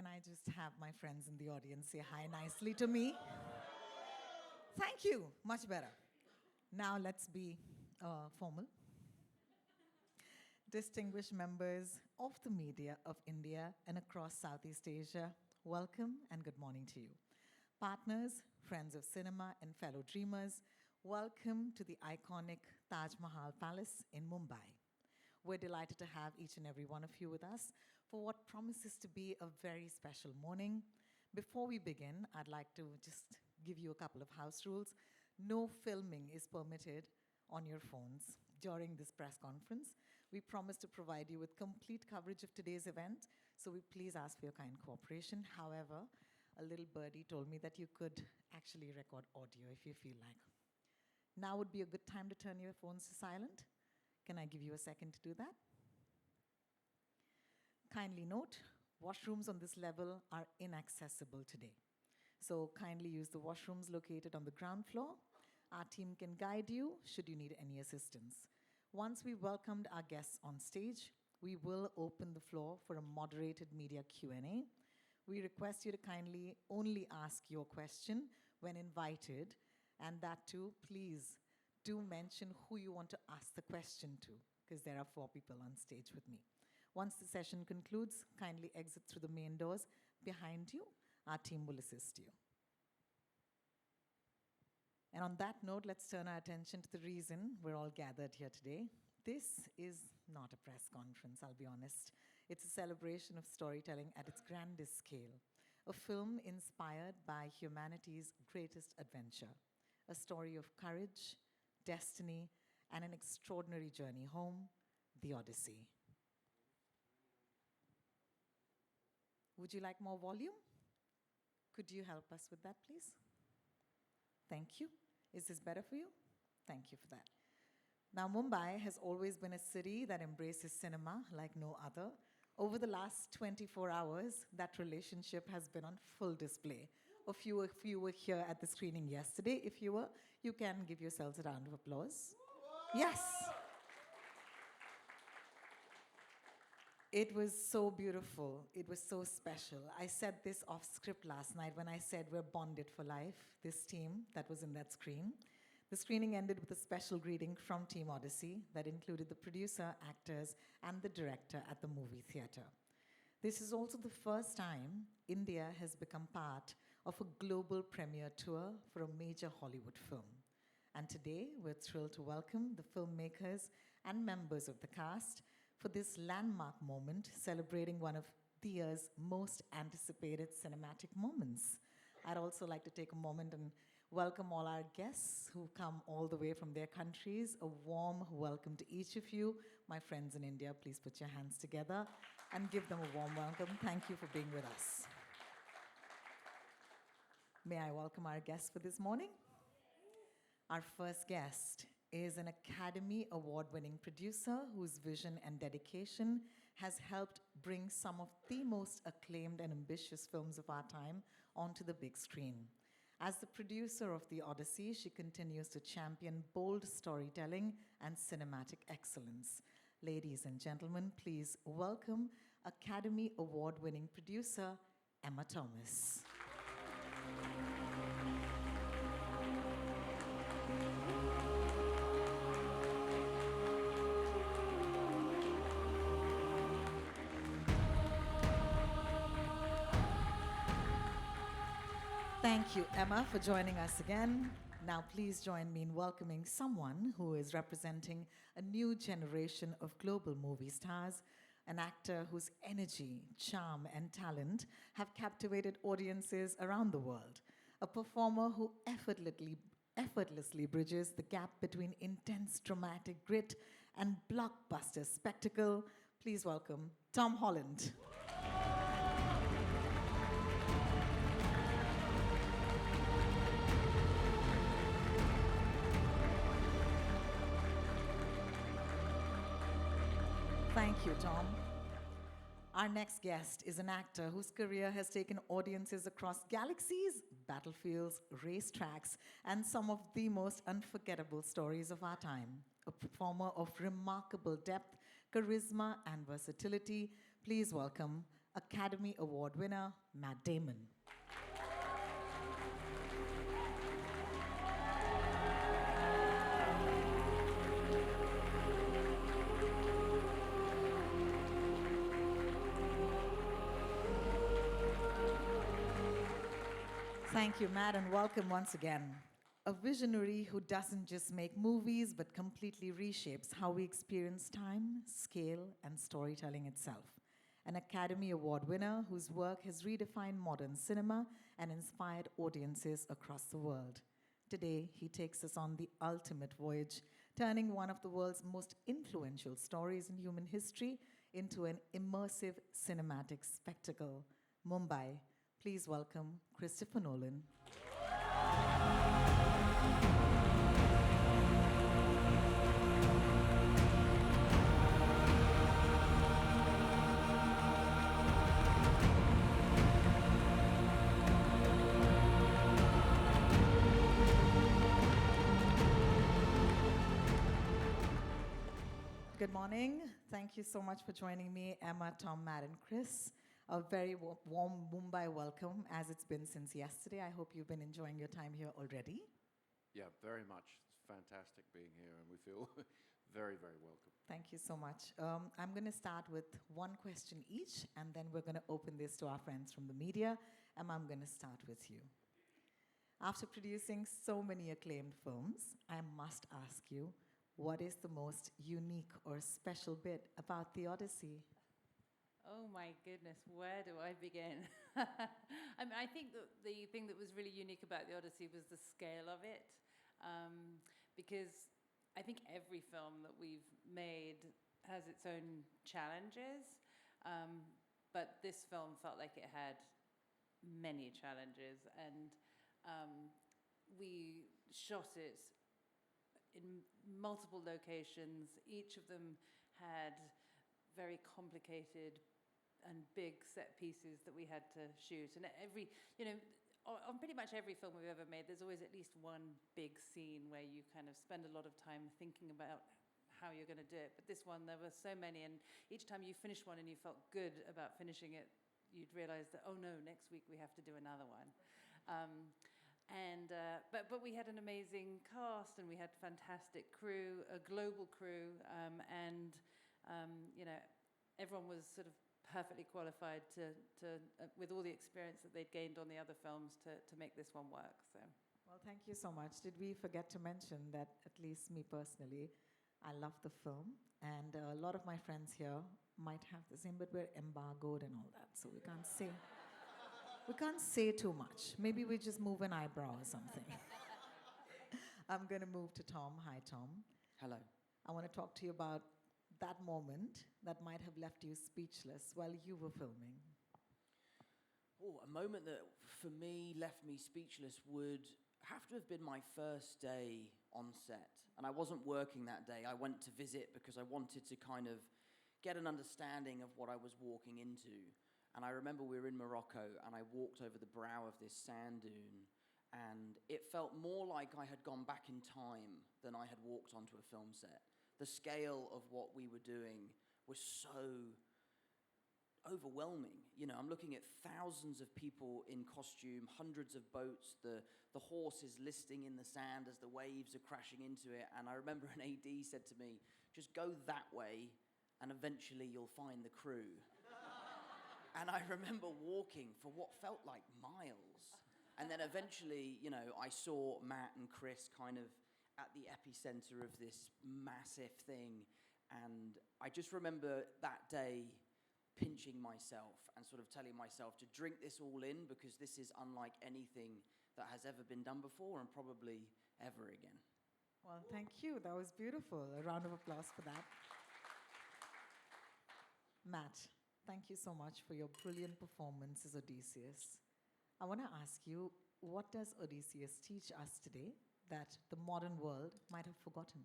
Can I just have my friends in the audience say hi nicely to me? Thank you. Much better. Now let's be formal. Distinguished members of the media of India and across Southeast Asia, welcome and good morning to you. Partners, friends of cinema, and fellow dreamers, welcome to the iconic Taj Mahal Palace in Mumbai. We're delighted to have each and every one of you with us for what promises to be a very special morning. Before we begin, I'd like to just give you a couple of house rules. No filming is permitted on your phones during this press conference. We promise to provide you with complete coverage of today's event, so we please ask for your kind cooperation. However, a little birdie told me that you could actually record audio if you feel like. Now would be a good time to turn your phones to silent. Can I give you a second to do that? Kindly note, washrooms on this level are inaccessible today. So kindly use the washrooms located on the ground floor. Our team can guide you should you need any assistance. Once we welcomed our guests on stage, we will open the floor for a moderated media Q&A. We request you to kindly only ask your question when invited, and that too, please do mention who you want to ask the question to, because there are 4 people on stage with me. Once the session concludes, kindly exit through the main doors behind you. Our team will assist you. And on that note, let's turn our attention to the reason we're all gathered here today. This is not a press conference, I'll be honest. It's a celebration of storytelling at its grandest scale. A film inspired by humanity's greatest adventure. A story of courage, destiny, and an extraordinary journey home, The Odyssey. Would you like more volume? Could you help us with that, please? Thank you. Is this better for you? Thank you for that. Now, Mumbai has always been a city that embraces cinema like no other. Over the last 24 hours, that relationship has been on full display. If you were here at the screening yesterday, if you were, you can give yourselves a round of applause. Yes. It was so beautiful. It was so special. I said this off script last night when I said we're bonded for life, this team that was in that screen. The screening ended with a special greeting from Team Odyssey that included the producer, actors, and the director at the movie theater. This is also the first time India has become part of a global premiere tour for a major Hollywood film. And today, we're thrilled to welcome the filmmakers and members of the cast for this landmark moment celebrating one of the year's most anticipated cinematic moments. I'd also like to take a moment and welcome all our guests who've come all the way from their countries. A warm welcome to each of you. My friends in India, please put your hands together and give them a warm welcome. Thank you for being with us. May I welcome our guests for this morning? Our first guest is an Academy Award-winning producer whose vision and dedication has helped bring some of the most acclaimed and ambitious films of our time onto the big screen. As the producer of The Odyssey, she continues to champion bold storytelling and cinematic excellence. Ladies and gentlemen, please welcome Academy Award-winning producer Emma Thomas. Thank you, Emma, for joining us again. Now, please join me in welcoming someone who is representing a new generation of global movie stars, an actor whose energy, charm, and talent have captivated audiences around the world, a performer who effortlessly bridges the gap between intense dramatic grit and blockbuster spectacle. Please welcome Tom Holland. Thank you, Tom. Our next guest is an actor whose career has taken audiences across galaxies, battlefields, racetracks, and some of the most unforgettable stories of our time. A performer of remarkable depth, charisma, and versatility. Please welcome Academy Award winner, Matt Damon. Thank you, Matt, and welcome once again. A visionary who doesn't just make movies, but completely reshapes how we experience time, scale, and storytelling itself. An Academy Award winner whose work has redefined modern cinema and inspired audiences across the world. Today, he takes us on the ultimate voyage, turning one of the world's most influential stories in human history into an immersive cinematic spectacle. Mumbai. Please welcome Christopher Nolan. Good morning. Thank you so much for joining me, Emma, Tom, Matt, and Chris. A very warm Mumbai welcome, as it's been since yesterday. I hope you've been enjoying your time here already. Yeah, very much. It's fantastic being here, and we feel very, very welcome. Thank you so much. I'm going to start with one question each, and then we're going to open this to our friends from the media. Emma, I'm going to start with you. After producing so many acclaimed films, I must ask you, what is the most unique or special bit about The Odyssey? Oh my goodness, where do I begin? I think that the thing that was really unique about The Odyssey was the scale of it, because I think every film that we've made has its own challenges, but this film felt like it had many challenges, and we shot it in multiple locations. Each of them had very complicated and big set pieces that we had to shoot. And every, on pretty much every film we've ever made, there's always at least one big scene where you kind of spend a lot of time thinking about how you're going to do it. But this one, there were so many, and each time you finished one and you felt good about finishing it, you'd realize that, oh no, next week we have to do another one. But we had an amazing cast, and we had fantastic crew, a global crew, and everyone was sort of perfectly qualified to with all the experience that they'd gained on the other films to make this one work. So. Well, thank you so much. Did we forget to mention that, at least me personally, I love the film, and a lot of my friends here might have the same, but we're embargoed and all that, so we can't say too much. Maybe we just move an eyebrow or something. I'm going to move to Tom. Hi, Tom. Hello. I want to talk to you about that moment that might have left you speechless while you were filming. Oh, a moment that for me left me speechless would have to have been my first day on set. And I wasn't working that day. I went to visit because I wanted to kind of get an understanding of what I was walking into. And I remember we were in Morocco, and I walked over the brow of this sand dune, and it felt more like I had gone back in time than I had walked onto a film set. The scale of what we were doing was so overwhelming. I'm looking at thousands of people in costume, hundreds of boats, the horses listing in the sand as the waves are crashing into it. And I remember an AD said to me, just go that way, and eventually you'll find the crew. And I remember walking for what felt like miles. And then eventually, I saw Matt and Chris kind of at the epicenter of this massive thing. And I just remember that day pinching myself and sort of telling myself to drink this all in, because this is unlike anything that has ever been done before and probably ever again. Well, thank you. That was beautiful. A round of applause for that. Matt, thank you so much for your brilliant performance as Odysseus. I want to ask you, what does Odysseus teach us today that the modern world might have forgotten?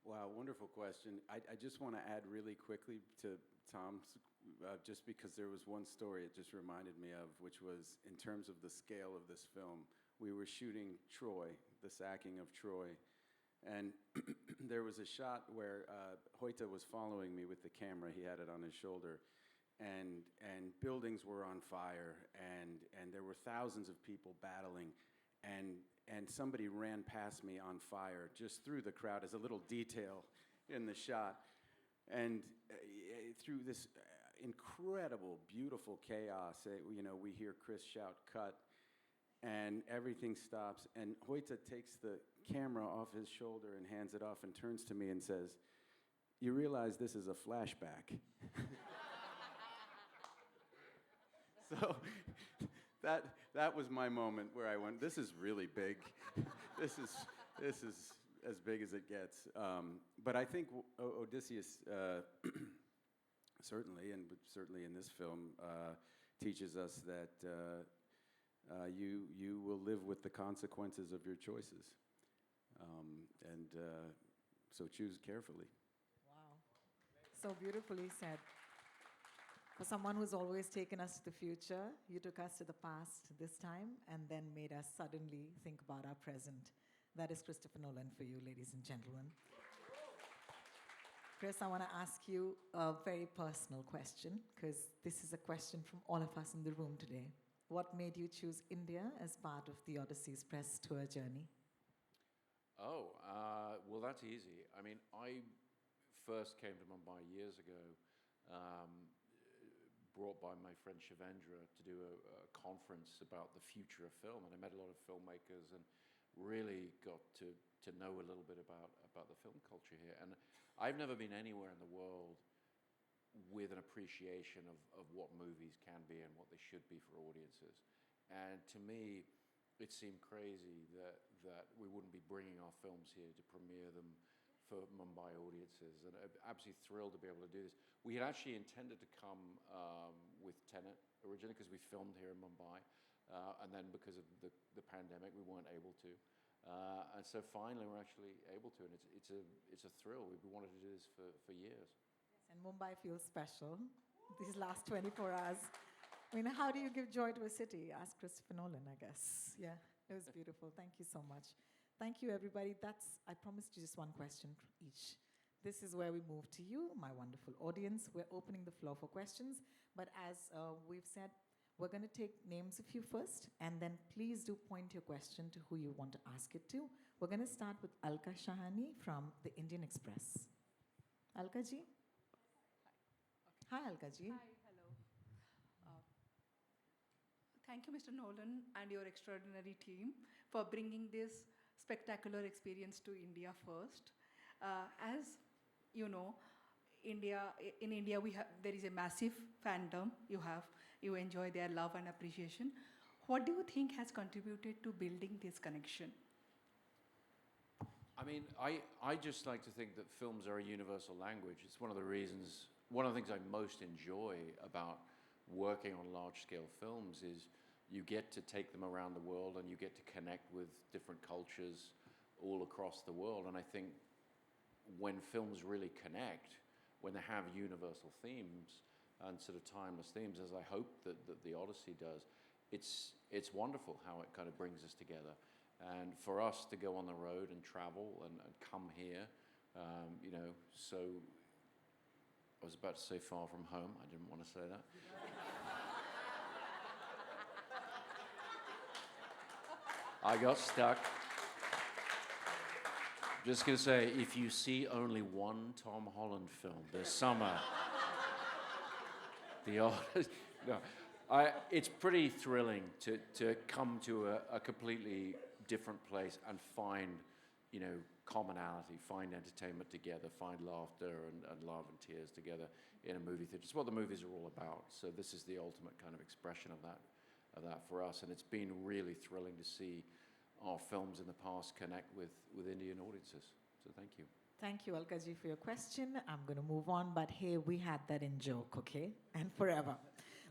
Wow, wonderful question. I just want to add really quickly to Tom's, just because there was one story it just reminded me of, which was in terms of the scale of this film. We were shooting Troy, the sacking of Troy, and there was a shot where Hoyte was following me with the camera. He had it on his shoulder, and buildings were on fire, and there were thousands of people battling, and somebody ran past me on fire just through the crowd as a little detail in the shot. And through this incredible, beautiful chaos, we hear Chris shout, "Cut," and everything stops, and Hoyta takes the camera off his shoulder and hands it off and turns to me and says, "You realize this is a flashback." So that was my moment where I went, this is really big. this is as big as it gets. But I think Odysseus certainly in this film teaches us that you will live with the consequences of your choices, and so choose carefully. Wow. So beautifully said. For someone who's always taken us to the future, you took us to the past this time and then made us suddenly think about our present. That is Christopher Nolan for you, ladies and gentlemen. Chris, I want to ask you a very personal question, because this is a question from all of us in the room today. What made you choose India as part of the Odyssey's press tour journey? Oh, well, that's easy. I mean, I first came to Mumbai years ago, brought by my friend Shivendra to do a conference about the future of film, and I met a lot of filmmakers and really got to know a little bit about the film culture here. And I've never been anywhere in the world with an appreciation of what movies can be and what they should be for audiences. And to me, it seemed crazy that we wouldn't be bringing our films here to premiere them for Mumbai audiences, and I'm absolutely thrilled to be able to do this. We had actually intended to come with Tenet originally because we filmed here in Mumbai, and then because of the pandemic, we weren't able to. And so finally, we're actually able to, and it's a thrill. We've wanted to do this for years. Yes, and Mumbai feels special these last 24 hours. I mean, how do you give joy to a city? Ask Christopher Nolan, I guess. Yeah, it was beautiful. Thank you so much. Thank you, everybody. I promised you just one question each. This is where we move to you, my wonderful audience. We're opening the floor for questions. But as we've said, we're going to take names of you first, and then please do point your question to who you want to ask it to. We're going to start with Alka Shahani from the Indian Express. Alka ji? Hi, Alka ji. Hi, hello. Thank you, Mr. Nolan, and your extraordinary team for bringing this spectacular experience to India first. As you know, in India, there is a massive fandom. You enjoy their love and appreciation. What do you think has contributed to building this connection? I mean, I just like to think that films are a universal language. It's one of the things I most enjoy about working on large-scale films is you get to take them around the world and you get to connect with different cultures all across the world. And I think when films really connect, when they have universal themes and sort of timeless themes, as I hope that The Odyssey does, it's wonderful how it kind of brings us together. And for us to go on the road and travel and come here, so I was about to say far from home. I didn't want to say that. I got stuck. Just going to say, if you see only one Tom Holland film this summer, it's pretty thrilling to come to a completely different place and find, commonality, find entertainment together, find laughter and love and tears together in a movie theater. It's what the movies are all about. So this is the ultimate kind of expression of that for us, and it's been really thrilling to see our films in the past connect with Indian audiences. So thank you. Thank you, Alkaji, for your question. I'm going to move on, but hey, we had that in joke, okay? And forever.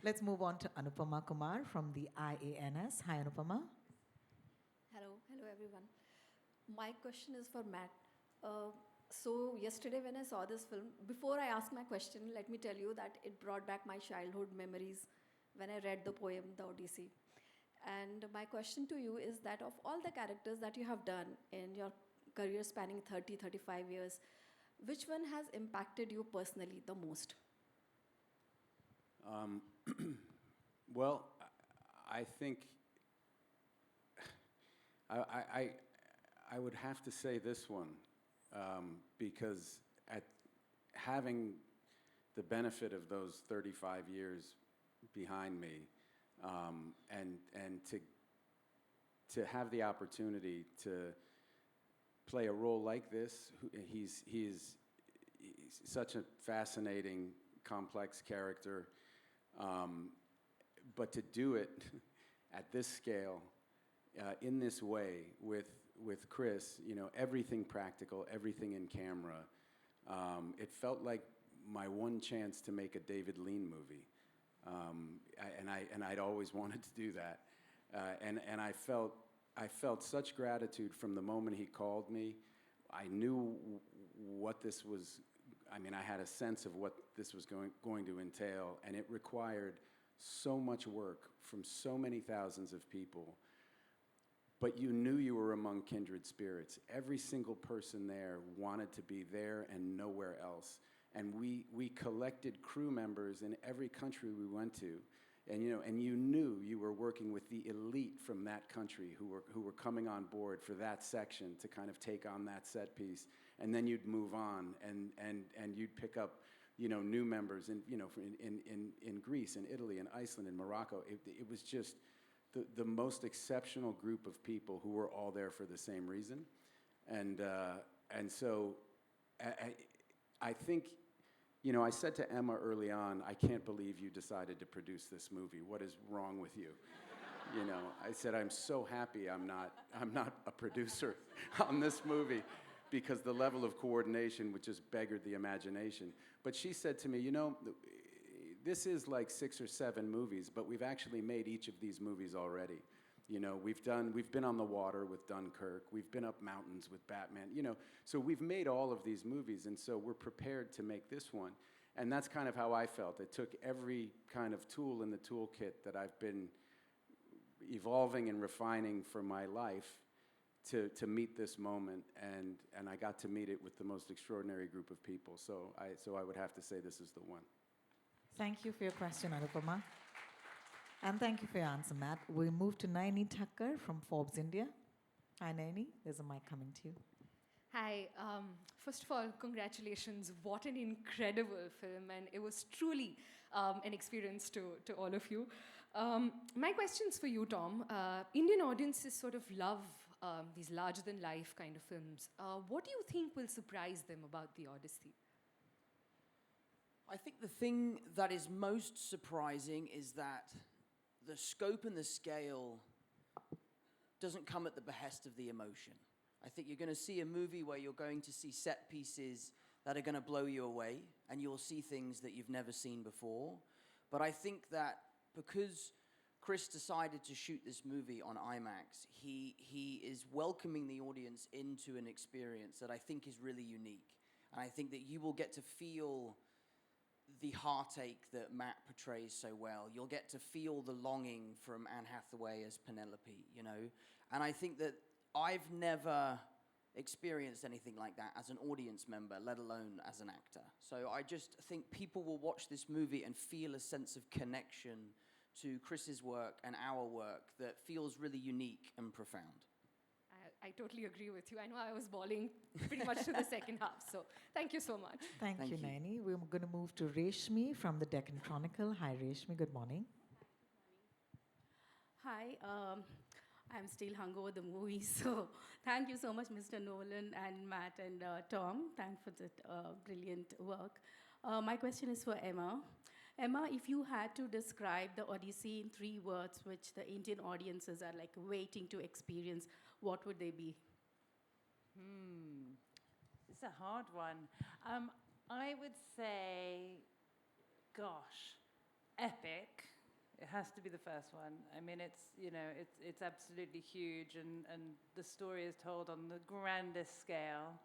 Let's move on to Anupama Kumar from the IANS. Hi, Anupama. Hello everyone. My question is for Matt. So yesterday when I saw this film, before I ask my question, let me tell you that it brought back my childhood memories when I read the poem, The Odyssey. And my question to you is that of all the characters that you have done in your career spanning 30, 35 years, which one has impacted you personally the most? Um, well, I think I would have to say this one because at having the benefit of those 35 years behind me, and to have the opportunity to play a role like this, he's such a fascinating, complex character, but to do it at this scale, in this way, with Chris, you know, everything practical, everything in camera, it felt like my one chance to make a David Lean movie, and I'd always wanted to do that, and I felt such gratitude from the moment he called me. I knew what this was. I mean, I had a sense of what this was going to entail, and it required so much work from so many thousands of people. But you knew you were among kindred spirits. Every single person there wanted to be there and nowhere else. And we collected crew members in every country we went to. And you knew you were working with the elite from that country who were coming on board for that section to kind of take on that set piece. And then you'd move on and you'd pick up, you know, new members in Greece and Italy and Iceland and Morocco. It was just the most exceptional group of people who were all there for the same reason. And so I think, you know, I said to Emma early on, I can't believe you decided to produce this movie. What is wrong with you? You know, I said, I'm so happy I'm not a producer on this movie, because the level of coordination would just beggared the imagination. But she said to me, you know, this is like 6 or 7 movies, but we've actually made each of these movies already. You know, we've been on the water with Dunkirk, we've been up mountains with Batman, you know, so we've made all of these movies, and so we're prepared to make this one. And that's kind of how I felt. It took every kind of tool in the toolkit that I've been evolving and refining for my life to meet this moment, and I got to meet it with the most extraordinary group of people. So I would have to say this is the one. Thank you for your question, Anupama. And thank you for your answer, Matt. We move to Naini Thakkar from Forbes India. Hi, Naini. There's a mic coming to you. Hi. First of all, congratulations. What an incredible film. And it was truly an experience to all of you. My question's for you, Tom. Indian audiences sort of love these larger-than-life kind of films. What do you think will surprise them about The Odyssey? I think the thing that is most surprising is that the scope and the scale doesn't come at the behest of the emotion. I think you're going to see a movie where you're going to see set pieces that are going to blow you away, and you'll see things that you've never seen before. But I think that because Chris decided to shoot this movie on IMAX, he is welcoming the audience into an experience that I think is really unique. And I think that you will get to feel the heartache that Matt portrays so well. You'll get to feel the longing from Anne Hathaway as Penelope, you know? And I think that I've never experienced anything like that as an audience member, let alone as an actor. So I just think people will watch this movie and feel a sense of connection to Chris's work and our work that feels really unique and profound. I totally agree with you. I know I was bawling pretty much to the second half. So thank you so much. Thank you, Naini. We're going to move to Reshmi from the Deccan Chronicle. Hi, Reshmi. Good morning. Hi, I'm still hungover the movie, so thank you so much, Mr. Nolan and Matt and Tom. Thanks for that brilliant work. My question is for Emma. Emma, if you had to describe the Odyssey in 3 words, which the Indian audiences are like waiting to experience, what would they be? It's a hard one. I would say, gosh, epic. It has to be the first one. I mean, it's absolutely huge, and the story is told on the grandest scale.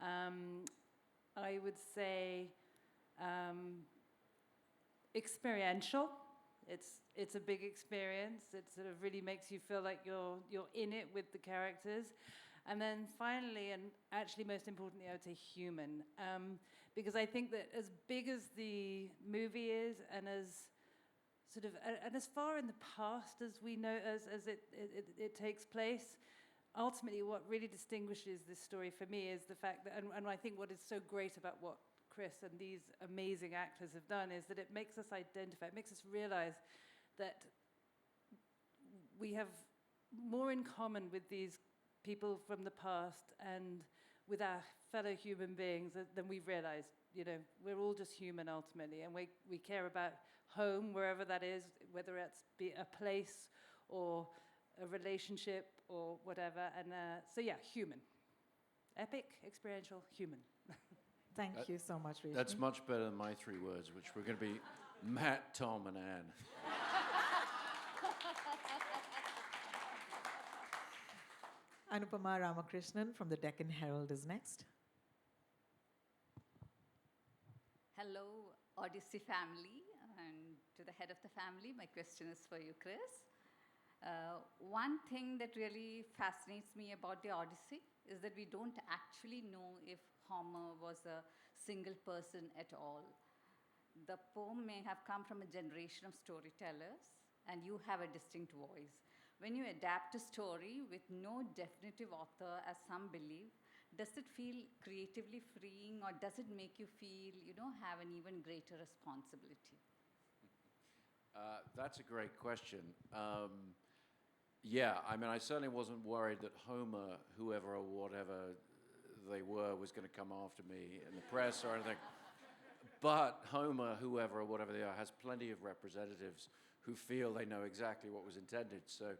I would say experiential. It's a big experience. It sort of really makes you feel like you're in it with the characters. And then finally, and actually most importantly, I would say human. Because I think that as big as the movie is, and as sort of, and as far in the past as we know, as it takes place, ultimately what really distinguishes this story for me is the fact that, and I think what is so great about what Chris and these amazing actors have done is that it makes us identify, it makes us realize that we have more in common with these people from the past and with our fellow human beings than we've realized. You know, we're all just human ultimately, and we care about home, wherever that is, whether it's be a place or a relationship or whatever. And so yeah, human. Epic, experiential, human. Thank you so much, Reshmi. That's much better than my 3 words, which were going to be Matt, Tom, and Anne. Anupama Ramakrishnan from the Deccan Herald is next. Hello, Odyssey family, and to the head of the family, my question is for you, Chris. One thing that really fascinates me about the Odyssey is that we don't actually know if Homer was a single person at all. The poem may have come from a generation of storytellers, and you have a distinct voice. When you adapt a story with no definitive author, as some believe, does it feel creatively freeing, or does it make you feel, have an even greater responsibility? That's a great question. Yeah, I mean, I certainly wasn't worried that Homer, whoever or whatever they were, was going to come after me in the press or anything. But Homer, whoever or whatever they are, has plenty of representatives who feel they know exactly what was intended. So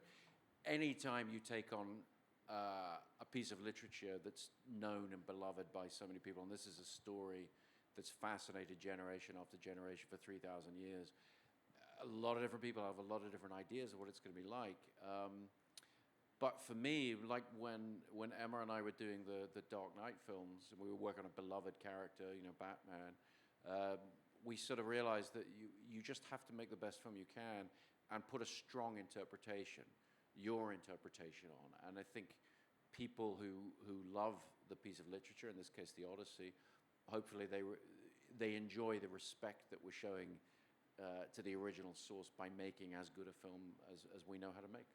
anytime you take on a piece of literature that's known and beloved by so many people, and this is a story that's fascinated generation after generation for 3,000 years, a lot of different people have a lot of different ideas of what it's going to be like. But for me, like when Emma and I were doing the Dark Knight films, and we were working on a beloved character, Batman, we sort of realized that you just have to make the best film you can and put a strong interpretation, your interpretation on. And I think people who love the piece of literature, in this case the Odyssey, hopefully they enjoy the respect that we're showing to the original source by making as good a film as we know how to make.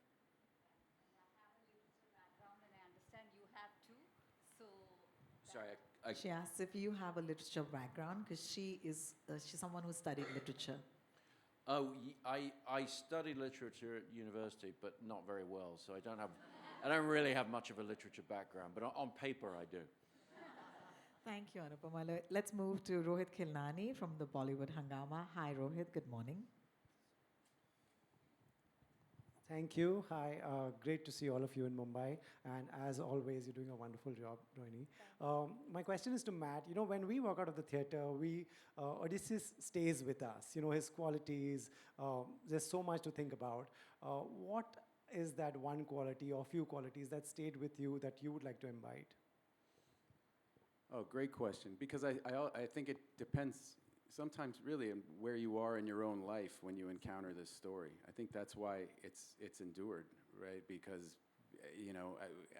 And I understand you have too. So Sorry, She asks if you have a literature background, because she's someone who studied literature. I studied literature at university, but not very well, so I don't really have much of a literature background, but on paper I do. Thank you, Anupama. Let's move to Rohit Khilnani from the Bollywood Hangama. Hi, Rohit. Good morning. Thank you. Hi, great to see all of you in Mumbai. And as always, you're doing a wonderful job, Rohini. My question is to Matt. When we walk out of the theater, Odysseus stays with us. His qualities, there's so much to think about. What is that one quality or few qualities that stayed with you that you would like to imbibe? Oh, great question. Because I think it depends sometimes really on where you are in your own life when you encounter this story. I think that's why it's endured, right? Because,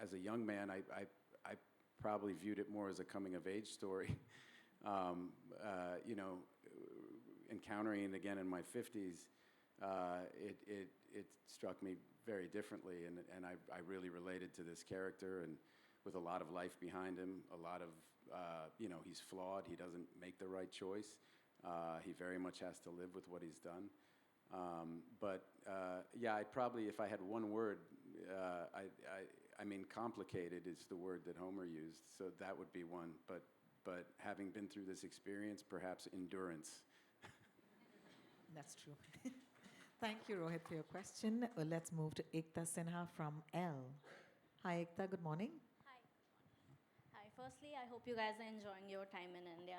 as a young man, I probably viewed it more as a coming-of-age story. Encountering it again in my 50s, it struck me very differently, and I really related to this character, and with a lot of life behind him, a lot of, he's flawed, he doesn't make the right choice. He very much has to live with what he's done. Yeah, I'd probably, if I had one word, I mean, complicated is the word that Homer used, so that would be one. But having been through this experience, perhaps endurance. That's true. Thank you, Rohit, for your question. Let's move to Ekta Sinha from Elle. Hi, Ekta. Good morning. Hi. Firstly, I hope you guys are enjoying your time in India.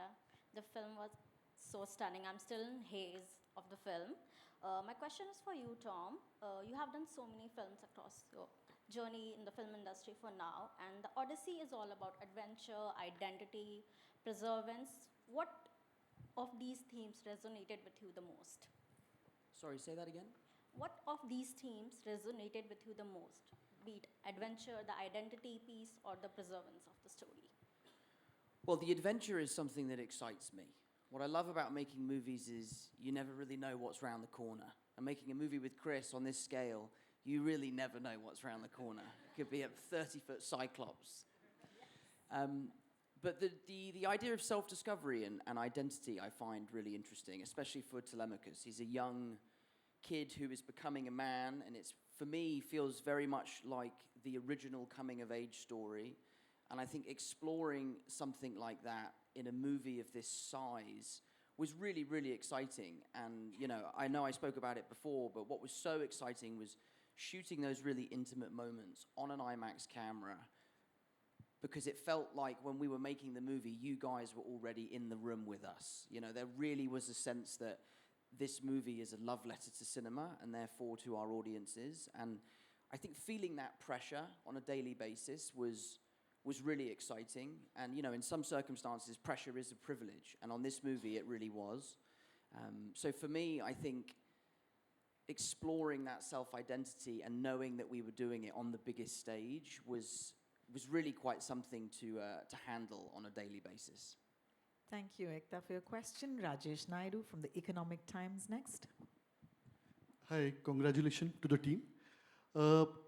The film was so stunning. I'm still in haze of the film. My question is for you, Tom. You have done so many films across your journey in the film industry for now, and the Odyssey is all about adventure, identity, preservance. What of these themes resonated with you the most? Sorry, say that again? What of these themes resonated with you the most? Be it adventure, the identity piece, or the preservance of the story? Well, the adventure is something that excites me. What I love about making movies is you never really know what's round the corner. And making a movie with Chris on this scale, you really never know what's round the corner. It could be a 30-foot Cyclops. But the idea of self-discovery and identity I find really interesting, especially for Telemachus. He's a young kid who is becoming a man, and it's, for me, feels very much like the original coming-of-age story. And I think exploring something like that in a movie of this size was really, really exciting. And, you know I spoke about it before, but what was so exciting was shooting those really intimate moments on an IMAX camera, because it felt like when we were making the movie, you guys were already in the room with us. You know, there really was a sense that this movie is a love letter to cinema and therefore to our audiences. And I think feeling that pressure on a daily basis was really exciting. And, in some circumstances, pressure is a privilege. And on this movie, it really was. So for me, I think exploring that self-identity and knowing that we were doing it on the biggest stage was really quite something to handle on a daily basis. Thank you, Ekta, for your question. Rajesh Naidu from the Economic Times next. Hi, congratulations to the team.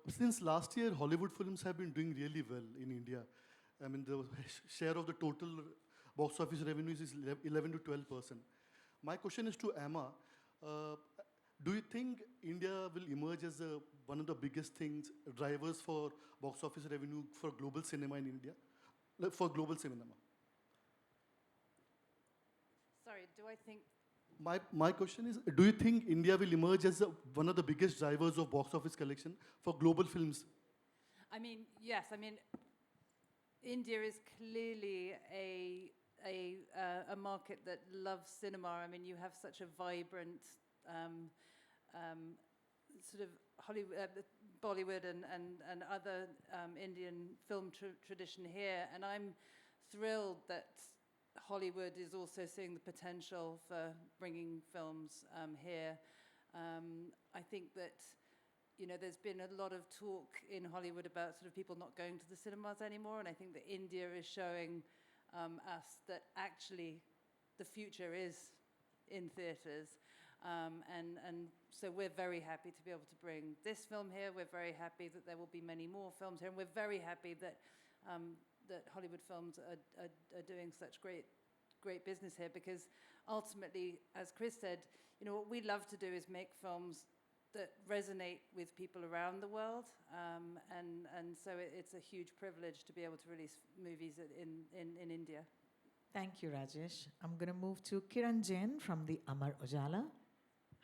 Since last year, Hollywood films have been doing really well in India. I mean, the share of the total box office revenues is 11 to 12%. My question is to Emma. Do you think India will emerge as one of the biggest drivers for box office revenue for global cinema in India? For global cinema? Sorry, do I think... My question is, do you think India will emerge as one of the biggest drivers of box office collection for global films? I mean, yes. I mean, India is clearly a market that loves cinema. I mean, you have such a vibrant sort of Hollywood, Bollywood and other Indian film tradition here. And I'm thrilled that Hollywood is also seeing the potential for bringing films here. I think that, there's been a lot of talk in Hollywood about sort of people not going to the cinemas anymore, and I think that India is showing us that actually the future is in theatres. And so we're very happy to be able to bring this film here. We're very happy that there will be many more films here, and we're very happy that that Hollywood films are doing such great business here, because ultimately, as Chris said, what we love to do is make films that resonate with people around the world, and so it's a huge privilege to be able to release movies in India. Thank you, Rajesh. I'm going to move to Kiran Jain from the Amar Ujala.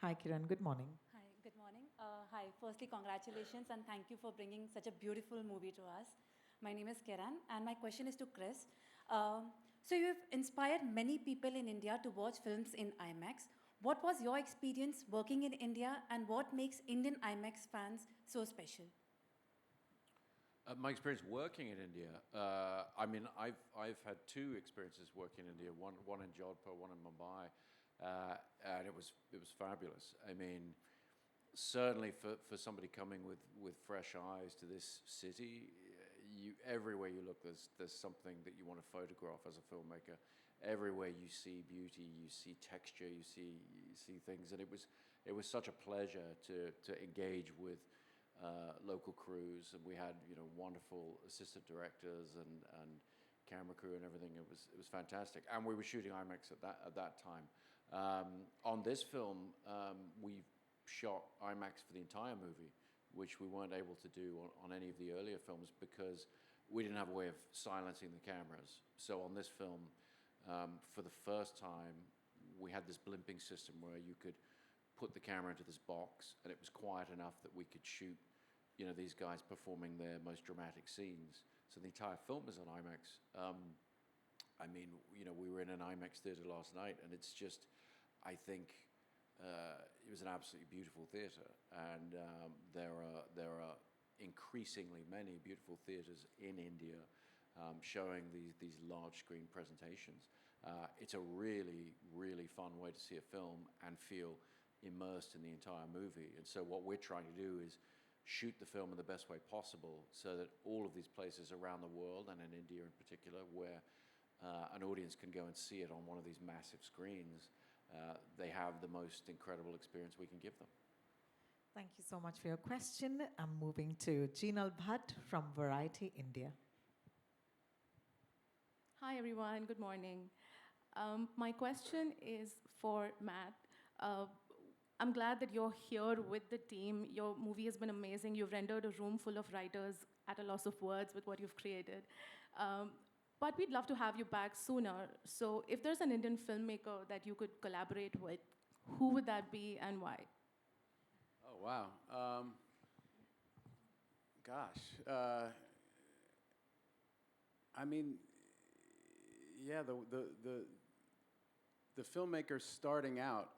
Hi, Kiran. Good morning. Hi, good morning. Hi, firstly, congratulations and thank you for bringing such a beautiful movie to us. My name is Kiran and my question is to Chris. So you've inspired many people in India to watch films in IMAX. What was your experience working in India, and what makes Indian IMAX fans so special? My experience working in India, I mean, I've had two experiences working in India, one in Jodhpur, one in Mumbai, and it was fabulous. I mean, certainly for somebody coming with fresh eyes to this city, everywhere you look, there's something that you want to photograph as a filmmaker. Everywhere you see beauty, you see texture, you see things, and it was such a pleasure to engage with local crews, and we had wonderful assistant directors and camera crew and everything. It was fantastic, and we were shooting IMAX at that time. On this film, we shot IMAX for the entire movie, which we weren't able to do on any of the earlier films because we didn't have a way of silencing the cameras. So on this film, for the first time, we had this blimping system where you could put the camera into this box, and it was quiet enough that we could shoot, these guys performing their most dramatic scenes. So the entire film is on IMAX. I mean, we were in an IMAX theater last night, and it's just, I think, it was an absolutely beautiful theater, and there are increasingly many beautiful theaters in India showing these large screen presentations. It's a really, really fun way to see a film and feel immersed in the entire movie. And so what we're trying to do is shoot the film in the best way possible so that all of these places around the world, and in India in particular, where an audience can go and see it on one of these massive screens, they have the most incredible experience we can give them. Thank you so much for your question. I'm moving to Jinal Bhatt from Variety India. Hi, everyone. Good morning. My question is for Matt. I'm glad that you're here with the team. Your movie has been amazing. You've rendered a room full of writers at a loss of words with what you've created. But we'd love to have you back sooner. So if there's an Indian filmmaker that you could collaborate with, who would that be and why? Oh, wow. Gosh. I mean, yeah, the filmmaker starting out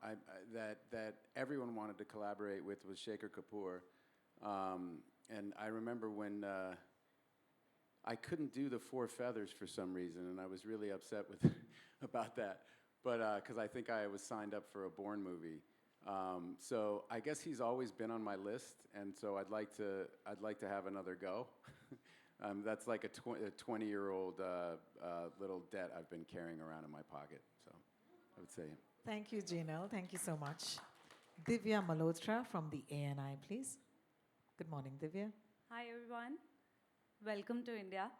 that everyone wanted to collaborate with was Shekhar Kapoor. And I remember when I couldn't do the Four Feathers for some reason, and I was really upset with about that. But because I think I was signed up for a Bourne movie. So I guess he's always been on my list, and so I'd like to have another go. That's like a 20-year-old little debt I've been carrying around in my pocket. So I would say. Thank you, Jinal. Thank you so much. Divya Malhotra from the ANI, please. Good morning, Divya. Hi, everyone. Welcome to India.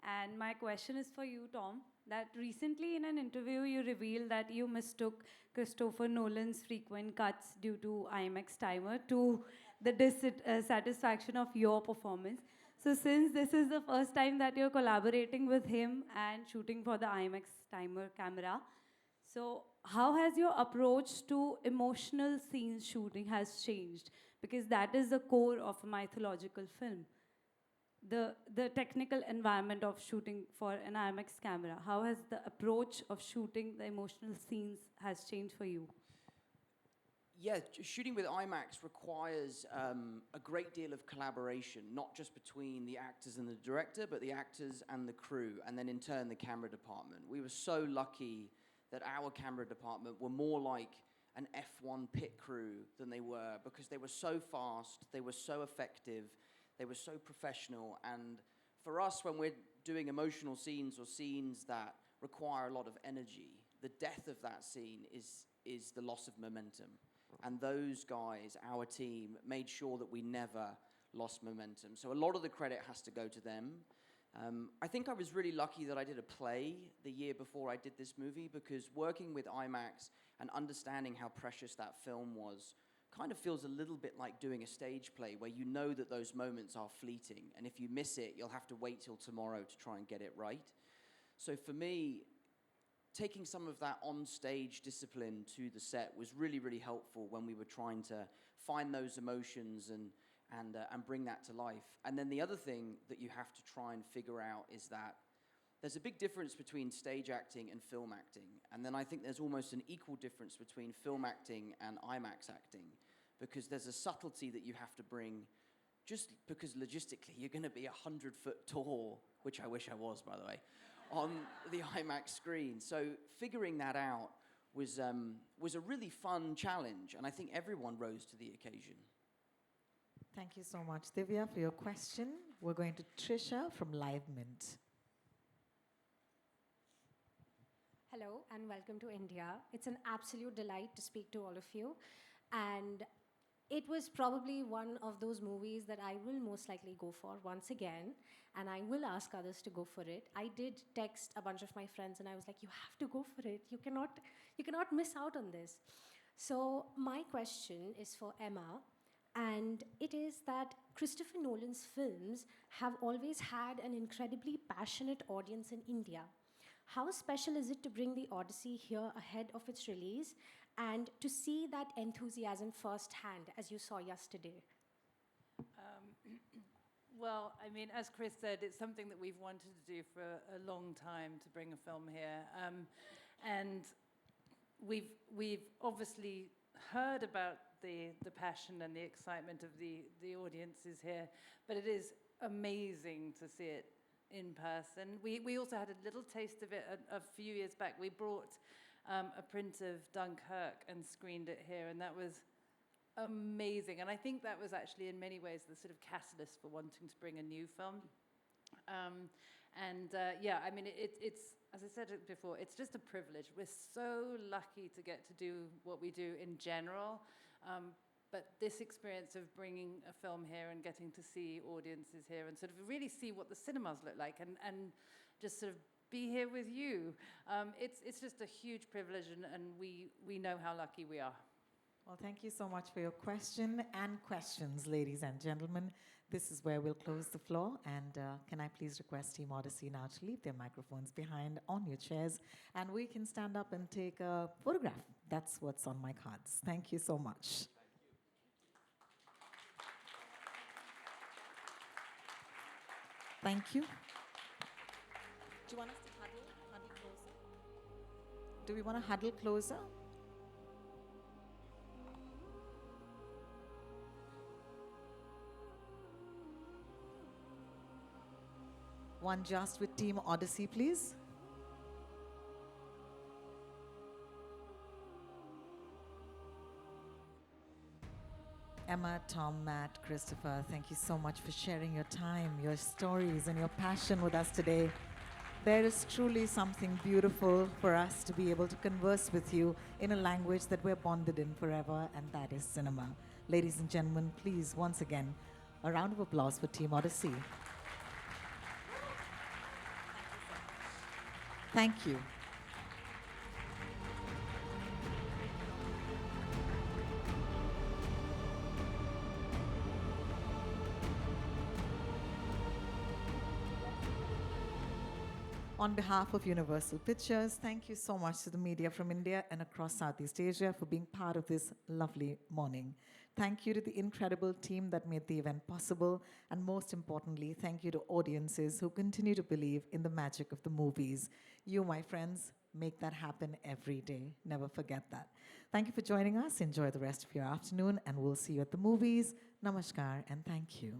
And my question is for you, Tom, that recently in an interview you revealed that you mistook Christopher Nolan's frequent cuts due to IMAX timer to the dissatisfaction of your performance. So since this is the first time that you're collaborating with him and shooting for the IMAX timer camera, so how has your approach to emotional scenes shooting has changed? Because that is the core of a mythological film. The technical environment of shooting for an IMAX camera, how has the approach of shooting the emotional scenes has changed for you? Yeah, shooting with IMAX requires a great deal of collaboration, not just between the actors and the director, but the actors and the crew, and then in turn the camera department. We were so lucky that our camera department were more like an F1 pit crew than they were, because they were so fast, they were so effective, they were so professional. And for us, when we're doing emotional scenes or scenes that require a lot of energy, the death of that scene is the loss of momentum. And those guys, our team, made sure that we never lost momentum. So a lot of the credit has to go to them. I think I was really lucky that I did a play the year before I did this movie, because working with IMAX and understanding how precious that film was kind of feels a little bit like doing a stage play where you know that those moments are fleeting, and if you miss it, you'll have to wait till tomorrow to try and get it right. So for me, taking some of that on-stage discipline to the set was really, really helpful when we were trying to find those emotions and bring that to life. And then the other thing that you have to try and figure out is that there's a big difference between stage acting and film acting. And then I think there's almost an equal difference between film acting and IMAX acting, because there's a subtlety that you have to bring, just because logistically you're going to be 100-foot tall, which I wish I was, by the way, on the IMAX screen. So figuring that out was a really fun challenge, and I think everyone rose to the occasion. Thank you so much, Divya, for your question. We're going to Trisha from Live Mint. Hello and welcome to India. It's an absolute delight to speak to all of you. And it was probably one of those movies that I will most likely go for once again, and I will ask others to go for it. I did text a bunch of my friends and I was like, you have to go for it. You cannot miss out on this. So my question is for Emma, and it is that Christopher Nolan's films have always had an incredibly passionate audience in India. How special is it to bring The Odyssey here ahead of its release and to see that enthusiasm firsthand, as you saw yesterday? Well, I mean, as Chris said, it's something that we've wanted to do for a long time, to bring a film here. And we've obviously heard about the passion and the excitement of the audiences here, but it is amazing to see it in person. We also had a little taste of it a few years back. We brought a print of Dunkirk and screened it here, and that was amazing. And I think that was actually in many ways the sort of catalyst for wanting to bring a new film. Yeah, I mean, it's as I said it before, it's just a privilege. We're so lucky to get to do what we do in general. But this experience of bringing a film here and getting to see audiences here and sort of really see what the cinemas look like and just sort of be here with you, it's just a huge privilege, and we know how lucky we are. Well, thank you so much for your question and questions, ladies and gentlemen. This is where we'll close the floor. And can I please request Team Odyssey now to leave their microphones behind on your chairs, and we can stand up and take a photograph. That's what's on my cards. Thank you so much. Thank you. Do you want us to huddle closer? Do we want to huddle closer? One just with Team Odyssey, please. Emma, Tom, Matt, Christopher, thank you so much for sharing your time, your stories, and your passion with us today. There is truly something beautiful for us to be able to converse with you in a language that we're bonded in forever, and that is cinema. Ladies and gentlemen, please, once again, a round of applause for Team Odyssey. Thank you. On behalf of Universal Pictures, thank you so much to the media from India and across Southeast Asia for being part of this lovely morning. Thank you to the incredible team that made the event possible, and most importantly, thank you to audiences who continue to believe in the magic of the movies. You, my friends, make that happen every day. Never forget that. Thank you for joining us. Enjoy the rest of your afternoon, and we'll see you at the movies. Namaskar, and thank you.